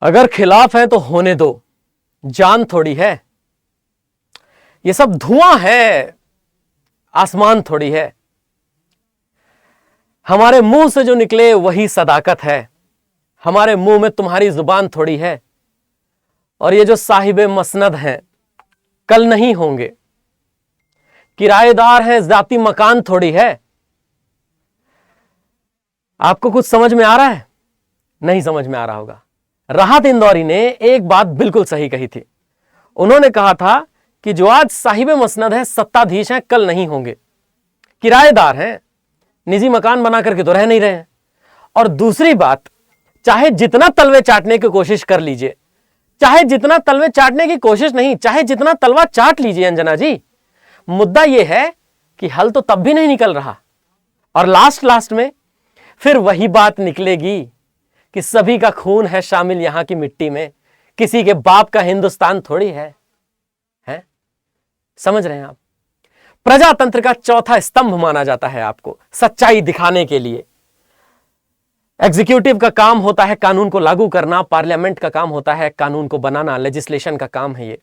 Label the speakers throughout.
Speaker 1: अगर खिलाफ है तो होने दो, जान थोड़ी है। ये सब धुआं है, आसमान थोड़ी है। हमारे मुंह से जो निकले वही सदाकत है। हमारे मुंह में तुम्हारी जुबान थोड़ी है। और ये जो साहिबे मसनद हैं कल नहीं होंगे, किराएदार हैं जाती मकान थोड़ी है। आपको कुछ समझ में आ रहा है? नहीं समझ में आ रहा होगा। राहत इंदौरी ने एक बात बिल्कुल सही कही थी। उन्होंने कहा था कि जो आज साहिबे मसनद हैं, सत्ताधीश हैं, कल नहीं होंगे, किराएदार हैं, निजी मकान बना करके तो रह नहीं रहे हैं। और दूसरी बात, चाहे जितना तलवे चाटने की कोशिश कर लीजिए, चाहे जितना तलवे चाटने की कोशिश नहीं, चाहे जितना तलवा चाट लीजिए अंजना जी, मुद्दा यह है कि हल तो तब भी नहीं निकल रहा। और लास्ट में फिर वही बात निकलेगी कि सभी का खून है शामिल यहां की मिट्टी में, किसी के बाप का हिंदुस्तान थोड़ी है। समझ रहे हैं आप? प्रजातंत्र का चौथा स्तंभ माना जाता है आपको, सच्चाई दिखाने के लिए। एग्जीक्यूटिव का काम होता है कानून को लागू करना, पार्लियामेंट का काम होता है कानून को बनाना, लेजिस्लेशन का काम है ये।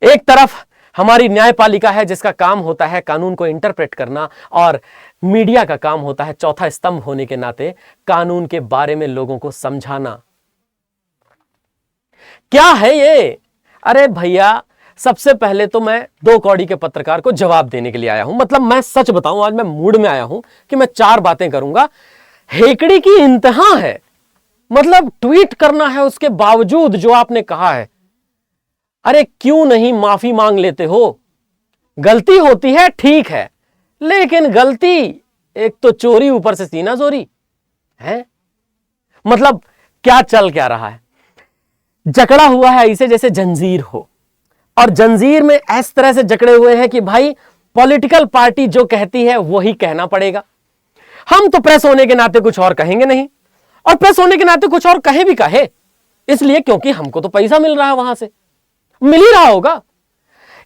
Speaker 1: एक तरफ हमारी न्यायपालिका है जिसका काम होता है कानून को इंटरप्रेट करना, और मीडिया का काम होता है चौथा स्तंभ होने के नाते कानून के बारे में लोगों को समझाना। क्या है ये? अरे भैया, सबसे पहले तो मैं 2 कौड़ी के पत्रकार को जवाब देने के लिए आया हूं। मतलब मैं सच बताऊं, आज मैं मूड में आया हूं कि मैं 4 बातें करूंगा। हेकड़ी की इंतहा है, मतलब ट्वीट करना है उसके बावजूद जो आपने कहा है। अरे क्यों नहीं माफी मांग लेते हो? गलती होती है, ठीक है, लेकिन गलती एक तो चोरी, ऊपर से सीना चोरी है। मतलब क्या चल क्या रहा है? जकड़ा हुआ है ऐसे जैसे जंजीर हो, और जंजीर में इस तरह से जकड़े हुए हैं कि भाई पॉलिटिकल पार्टी जो कहती है वही कहना पड़ेगा। हम तो प्रेस होने के नाते कुछ और कहेंगे नहीं, और प्रेस होने के नाते कुछ और कहे भी कहे, इसलिए क्योंकि हमको तो पैसा मिल रहा है, वहां से मिल ही रहा होगा।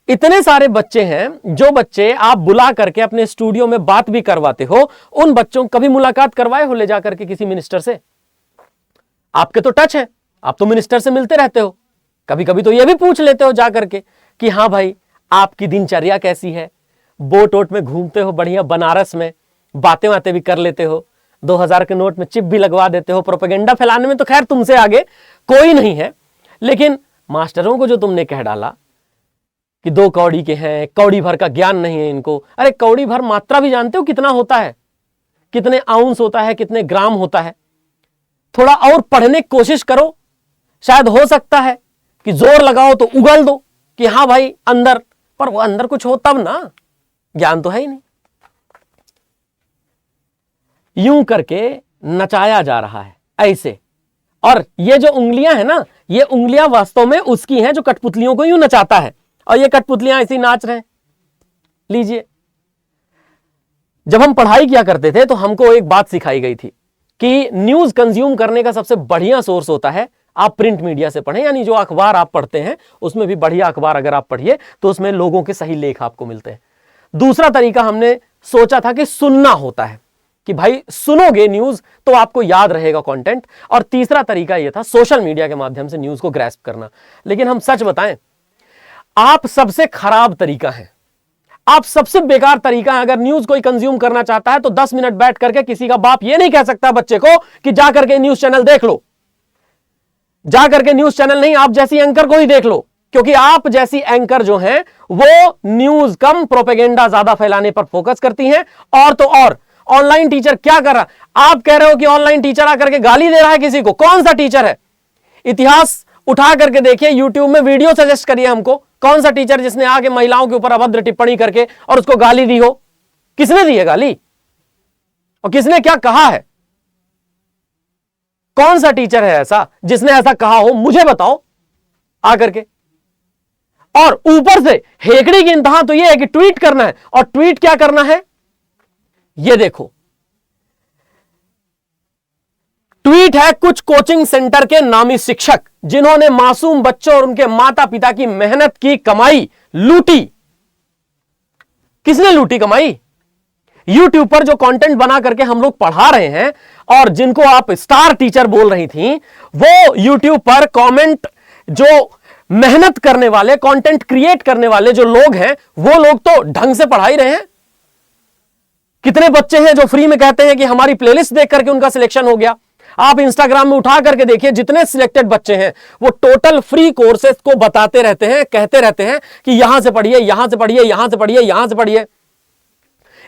Speaker 1: इतने सारे बच्चे हैं, जो बच्चे आप बुला करके अपने स्टूडियो में बात भी करवाते हो, उन बच्चों को कभी मुलाकात करवाए हो ले जाकर के किसी मिनिस्टर से? आपके तो टच है, आप तो मिनिस्टर से मिलते रहते हो। कभी कभी तो यह भी पूछ लेते हो जाकर के कि हाँ भाई, आपकी दिनचर्या कैसी है? बोट वोट में घूमते हो बढ़िया बनारस में, बातें बातें भी कर लेते हो, 2000 के नोट में चिप भी लगवा देते हो। प्रोपेगेंडा फैलाने में तो खैर तुमसे आगे कोई नहीं है, लेकिन मास्टरों को जो तुमने कह डाला कि 2 कौड़ी के हैं, कौड़ी भर का ज्ञान नहीं है इनको। अरे कौड़ी भर मात्रा भी जानते हो कितना होता है? कितने आउंस होता है, कितने ग्राम होता है? थोड़ा और पढ़ने की कोशिश करो, शायद हो सकता है कि जोर लगाओ तो उगल दो कि हाँ भाई अंदर, पर वो अंदर कुछ हो तब ना, ज्ञान तो है ही नहीं। यूं करके नचाया जा रहा है ऐसे। और ये जो उंगलियां हैं ना, ये उंगलियां वास्तव में उसकी हैं जो कठपुतलियों को यूं नचाता है, और ये कठपुतलियां ऐसे ही नाच रहे हैं। लीजिए, जब हम पढ़ाई किया करते थे तो हमको एक बात सिखाई गई थी कि न्यूज कंज्यूम करने का सबसे बढ़िया सोर्स होता है आप प्रिंट मीडिया से पढ़ें, यानी जो अखबार आप पढ़ते हैं उसमें भी बढ़िया अखबार अगर आप पढ़िए तो उसमें लोगों के सही लेख आपको मिलते हैं। दूसरा तरीका हमने सोचा था कि सुनना होता है, कि भाई सुनोगे न्यूज तो आपको याद रहेगा कंटेंट। और तीसरा तरीका यह था सोशल मीडिया के माध्यम से न्यूज को ग्रैस्प करना। लेकिन हम सच बताएं, आप सबसे खराब तरीका है, आप सबसे बेकार तरीका है। अगर न्यूज कोई कंज्यूम करना चाहता है तो 10 मिनट बैठ करके किसी का बाप यह नहीं कह सकता बच्चे को कि जा करके न्यूज चैनल देख लो, जा करके न्यूज चैनल नहीं, आप जैसी एंकर को ही देख लो, क्योंकि आप जैसी एंकर जो हैं वो न्यूज कम प्रोपेगेंडा ज्यादा फैलाने पर फोकस करती हैं। और तो और ऑनलाइन टीचर क्या कर रहा? आप कह रहे हो कि ऑनलाइन टीचर आकर के गाली दे रहा है किसी को। कौन सा टीचर है? इतिहास उठा करके देखिए, यूट्यूब में वीडियो सजेस्ट करिए हमको, कौन सा टीचर जिसने आगे महिलाओं के ऊपर अभद्र टिप्पणी करके और उसको गाली दी हो? किसने दी है गाली और किसने क्या कहा है? कौन सा टीचर है ऐसा जिसने ऐसा कहा हो? मुझे बताओ आकर के। और ऊपर से हेकड़ी की इंतहा तो यह है कि ट्वीट करना है, और ट्वीट क्या करना है यह देखो। ट्वीट है कुछ कोचिंग सेंटर के नामी शिक्षक जिन्होंने मासूम बच्चों और उनके माता पिता की मेहनत की कमाई लूटी। किसने लूटी कमाई? YouTube पर जो कंटेंट बना करके हम लोग पढ़ा रहे हैं और जिनको आप स्टार टीचर बोल रही थी, वो YouTube पर कमेंट जो मेहनत करने वाले, कंटेंट क्रिएट करने वाले जो लोग हैं, वो लोग तो ढंग से पढ़ा ही रहे हैं। कितने बच्चे हैं जो फ्री में कहते हैं कि हमारी प्लेलिस्ट देख करके उनका सिलेक्शन हो गया। आप इंस्टाग्राम में उठा करके देखिए, जितने सिलेक्टेड बच्चे हैं वो टोटल फ्री कोर्सेज को बताते रहते हैं, कहते रहते हैं कि यहां से पढ़िए, यहां से पढ़िए, यहां से पढ़िए, यहां से पढ़िए।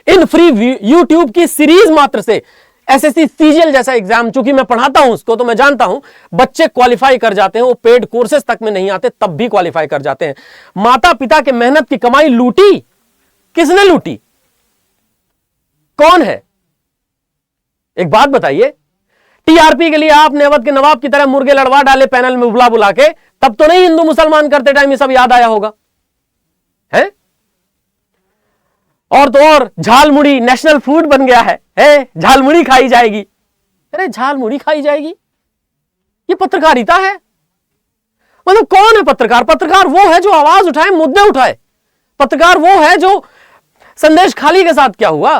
Speaker 1: इन फ्री यूट्यूब की सीरीज मात्र से एसएससी सीजीएल जैसा एग्जाम, चूंकि मैं पढ़ाता हूं उसको तो मैं जानता हूं, बच्चे क्वालिफाई कर जाते हैं। वो पेड कोर्सेज तक में नहीं आते तब भी क्वालिफाई कर जाते हैं। माता पिता के मेहनत की कमाई लूटी, किसने लूटी? कौन है? एक बात बताइए, टीआरपी के लिए आपने अवध के नवाब की तरह मुर्गे लड़वा डाले पैनल में बुला बुला के, तब तो नहीं हिंदू मुसलमान करते टाइम ये सब याद आया होगा, है? और तो और झालमुड़ी नेशनल फूड बन गया है, झालमुड़ी खाई जाएगी। अरे झालमुड़ी खाई जाएगी, ये पत्रकारिता है? मतलब कौन है पत्रकार? पत्रकार वो है जो आवाज उठाए, मुद्दे उठाए। पत्रकार वो है जो संदेश खाली के साथ क्या हुआ,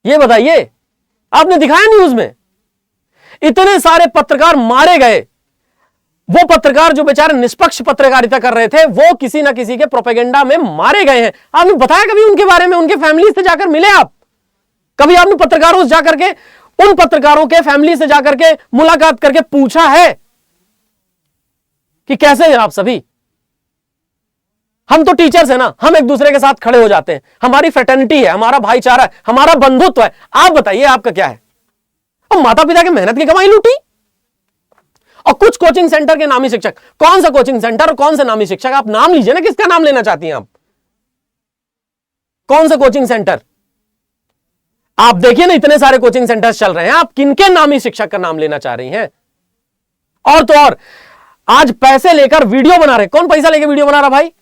Speaker 1: ये बताइए। आपने दिखाया न्यूज में, इतने सारे पत्रकार मारे गए। वो पत्रकार जो बेचारे निष्पक्ष पत्रकारिता कर रहे थे, वो किसी ना किसी के प्रोपेगेंडा में मारे गए हैं। आपने बताया कभी उनके बारे में? उनके फैमिली से जाकर मिले आप? कभी आपने पत्रकारों से जाकर के, उन पत्रकारों के फैमिली से जाकर के मुलाकात करके पूछा है कि कैसे हैं आप सभी? हम तो टीचर्स है ना, हम एक दूसरे के साथ खड़े हो जाते हैं, हमारी फ्रेटर्निटी है, हमारा भाईचारा है, हमारा बंधुत्व है। आप बताइए आपका क्या है? और माता पिता की मेहनत की कमाई लूटी। और कुछ कोचिंग सेंटर के नामी शिक्षक, कौन सा कोचिंग सेंटर और कौन से नामी शिक्षक? आप नाम लीजिए ना, किसका नाम लेना चाहती हैं आप? कौन सा कोचिंग सेंटर? आप देखिए ना, इतने सारे कोचिंग सेंटर्स चल रहे हैं, आप किनके नामी शिक्षक का नाम लेना चाह रही हैं? और तो और आज पैसे लेकर वीडियो बना रहे। कौन पैसा लेकर वीडियो बना रहा भाई?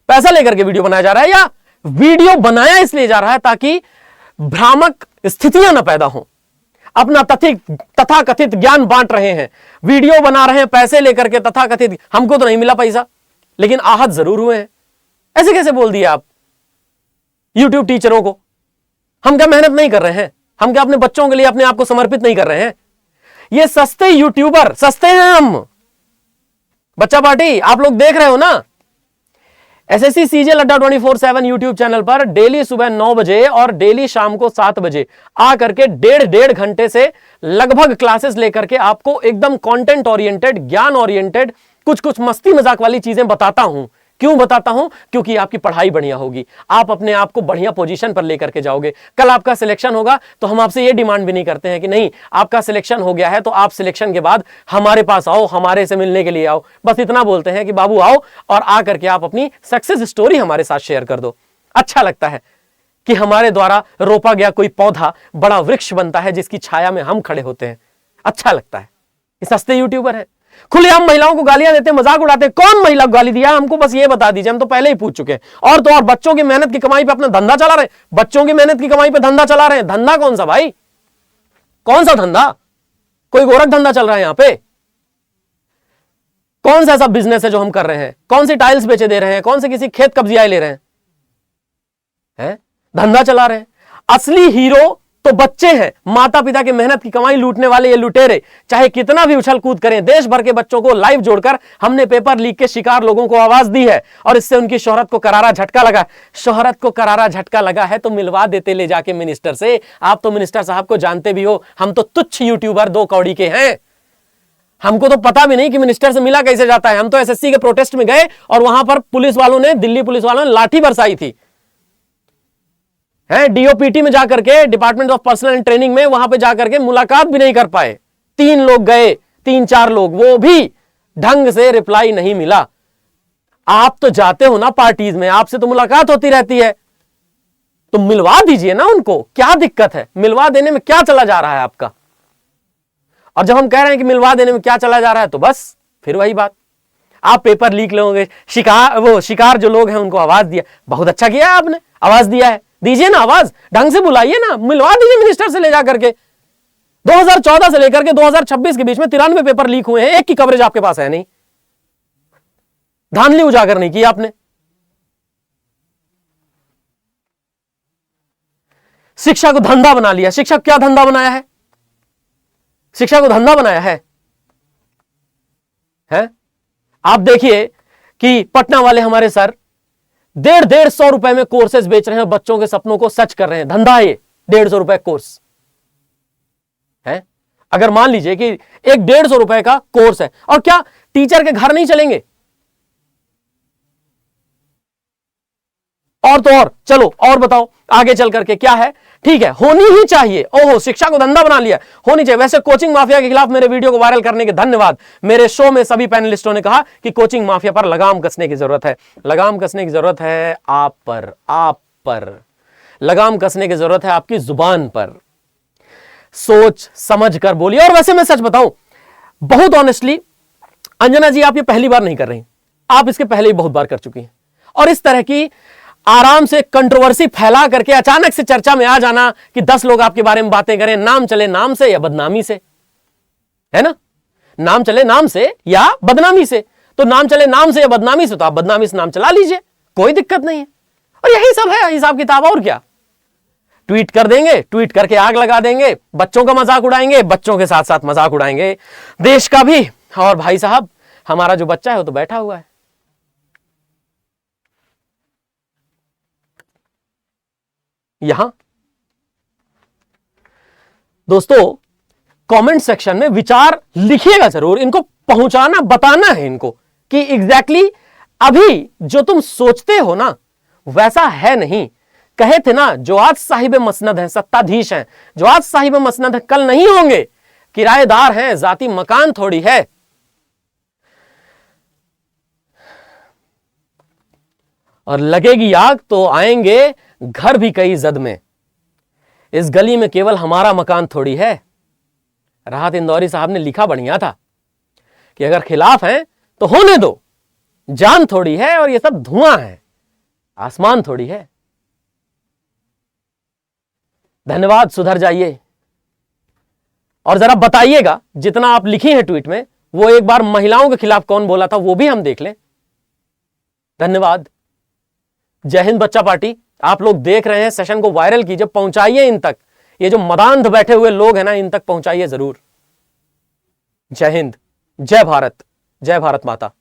Speaker 1: पैसा लेकर के वीडियो बनाया जा रहा है, या वीडियो बनाया इसलिए जा रहा है ताकि भ्रामक स्थितियां ना पैदा हो? अपना तथाकथित ज्ञान बांट रहे हैं, वीडियो बना रहे हैं पैसे लेकर के तथाकथित। हमको तो नहीं मिला पैसा, लेकिन आहत जरूर हुए हैं। ऐसे कैसे बोल दिए आप यूट्यूब टीचरों को? हम क्या मेहनत नहीं कर रहे हैं? हम क्या अपने बच्चों के लिए अपने आप को समर्पित नहीं कर रहे हैं? ये सस्ते यूट्यूबर, सस्ते हैं हम। बच्चा पार्टी आप लोग देख रहे हो ना, एसएससी सीजीएल अड्डा 24/7 यूट्यूब चैनल पर डेली सुबह 9 बजे और डेली शाम को 7 बजे आकर के डेढ़ घंटे से लगभग क्लासेस लेकर के आपको एकदम कंटेंट ओरिएंटेड, ज्ञान ओरिएंटेड, कुछ मस्ती मजाक वाली चीजें बताता हूं। क्यों बताता हूं? क्योंकि आपकी पढ़ाई बढ़िया होगी, आप अपने आप को बढ़िया पोजीशन पर लेकर के जाओगे। कल आपका सिलेक्शन होगा तो हम आपसे ये डिमांड भी नहीं करते हैं कि नहीं आपका सिलेक्शन हो गया है तो आप सिलेक्शन के बाद हमारे पास आओ, हमारे से मिलने के लिए आओ। बस इतना बोलते हैं कि बाबू आओ और आकर के आप अपनी सक्सेस स्टोरी हमारे साथ शेयर कर दो। अच्छा लगता है कि हमारे द्वारा रोपा गया कोई पौधा बड़ा वृक्ष बनता है जिसकी छाया में हम खड़े होते हैं। अच्छा लगता है। ये सस्ते यूट्यूबर है, खुलेआम महिलाओं को गालियां देते, मजाक उड़ाते। कौन महिला को गाली दिया हमको? बस ये बता दीजिए, हम तो पहले ही पूछ चुके हैं। और तो और बच्चों की मेहनत की कमाई पे अपना धंधा चला रहे हैं, बच्चों की मेहनत की कमाई पे धंधा चला रहे हैं। धंधा कौन सा भाई? कौन सा धंधा? कोई गोरख धंधा चल रहा है यहां पे? कौन सा ऐसा बिजनेस है जो हम कर रहे हैं? कौन सी टाइल्स बेचे दे रहे हैं? कौन से किसी खेत कब्जियाए ले रहे हैं? धंधा चला रहे हैं। असली हीरो तो बच्चे हैं, माता पिता की मेहनत की कमाई लूटने वाले ये लुटेरे चाहे कितना भी उछल कूद करें। देश भर के बच्चों को लाइव जोड़कर हमने पेपर लीक के शिकार लोगों को आवाज दी है और इससे उनकी शोहरत को करारा झटका लगा। शोहरत को करारा झटका लगा है तो मिलवा देते ले जाके मिनिस्टर से। आप तो मिनिस्टर साहब को जानते भी हो, हम तो तुच्छ यूट्यूबर 2 कौड़ी के हैं। हमको तो पता भी नहीं कि मिनिस्टर से मिला कैसे जाता है। हम तो एसएससी के प्रोटेस्ट में गए और वहां पर पुलिस वालों ने, दिल्ली पुलिस वालों ने लाठी बरसाई थी, डीओपीटी में जाकर के, department of personal and training में, वहां पे जाकर के मुलाकात भी नहीं कर पाए। 3 लोग गए, 3-4 लोग, वो भी ढंग से रिप्लाई नहीं मिला। आप तो जाते हो ना पार्टीज में, आपसे तो मुलाकात होती रहती है, तो मिलवा दीजिए ना उनको। क्या दिक्कत है? मिलवा देने में क्या चला जा रहा है आपका? और जब हम कह रहे हैं कि मिलवा देने में क्या चला जा रहा है तो बस फिर वही बात, आप पेपर लीक लोगे, शिकार जो लोग हैं उनको आवाज दिया। बहुत अच्छा किया आपने, आवाज दिया है, दीजिए ना आवाज, ढंग से बुलाइए ना, मिलवा दीजिए मिनिस्टर से ले जाकर के। 2014 से लेकर के 2026 के बीच में 93 पेपर लीक हुए हैं, एक की कवरेज आपके पास है नहीं, धांधली उजागर नहीं की आपने। शिक्षा को धंधा बना लिया। शिक्षा क्या धंधा बनाया है? शिक्षा को धंधा बनाया है? आप देखिए कि पटना वाले हमारे सर 150 रुपए में कोर्सेज बेच रहे हैं, बच्चों के सपनों को सच कर रहे हैं। धंधा है ये, 150 रुपए कोर्स है। अगर मान लीजिए कि एक 150 रुपए का कोर्स है, और क्या टीचर के घर नहीं चलेंगे? और तो और, चलो और बताओ आगे चल करके क्या है। ठीक है, होनी ही चाहिए। ओहो, शिक्षा को धंधा बना लिया, होनी चाहिए। वैसे कोचिंग माफिया के खिलाफ मेरे वीडियो को वायरल करने के धन्यवाद। मेरे शो में सभी पैनलिस्टों ने कहा कि कोचिंग माफिया पर लगाम कसने की जरूरत है। लगाम कसने की जरूरत है आप पर लगाम कसने की जरूरत है आपकी जुबान पर। सोच समझ कर बोलिए। और वैसे मैं सच बताऊं, बहुत ऑनेस्टली अंजना जी, आप ये पहली बार नहीं कर रही, आप इसके पहले ही बहुत बार कर चुकी हैं। और इस तरह की आराम से कंट्रोवर्सी फैला करके अचानक से चर्चा में आ जाना कि 10 लोग आपके बारे में बातें करें, नाम चले नाम से या बदनामी से, है ना? नाम चले नाम से या बदनामी से। तो नाम चले नाम से या बदनामी से, तो आप बदनामी से नाम चला लीजिए, कोई दिक्कत नहीं है। और यही सब है हिसाब किताब, और क्या। ट्वीट कर देंगे, ट्वीट करके आग लगा देंगे, बच्चों का मजाक उड़ाएंगे, बच्चों के साथ साथ मजाक उड़ाएंगे देश का भी। और भाई साहब, हमारा जो बच्चा है वो तो बैठा हुआ है। यहां दोस्तों कमेंट सेक्शन में विचार लिखिएगा जरूर, इनको पहुंचाना, बताना है इनको कि एग्जैक्टली अभी जो तुम सोचते हो ना वैसा है नहीं। कहे थे ना, जो आज साहिब मसनद हैं, सत्ताधीश हैं, जो आज साहिब मसनद हैं कल नहीं होंगे, किराएदार हैं, जाती मकान थोड़ी है। और लगेगी आग तो आएंगे घर भी कई जद में, इस गली में केवल हमारा मकान थोड़ी है। राहत इंदौरी साहब ने लिखा बढ़िया था कि अगर खिलाफ हैं तो होने दो, जान थोड़ी है और ये सब धुआं है, आसमान थोड़ी है। धन्यवाद, सुधर जाइए। और जरा बताइएगा, जितना आप लिखी हैं ट्वीट में, वो एक बार महिलाओं के खिलाफ कौन बोला था वो भी हम देख लें। धन्यवाद। जय हिंद बच्चा पार्टी। आप लोग देख रहे हैं, सेशन को वायरल कीजिए, पहुंचाइए इन तक। ये जो मदांध बैठे हुए लोग हैं ना, इन तक पहुंचाइए जरूर। जय हिंद, जय भारत, जय भारत माता।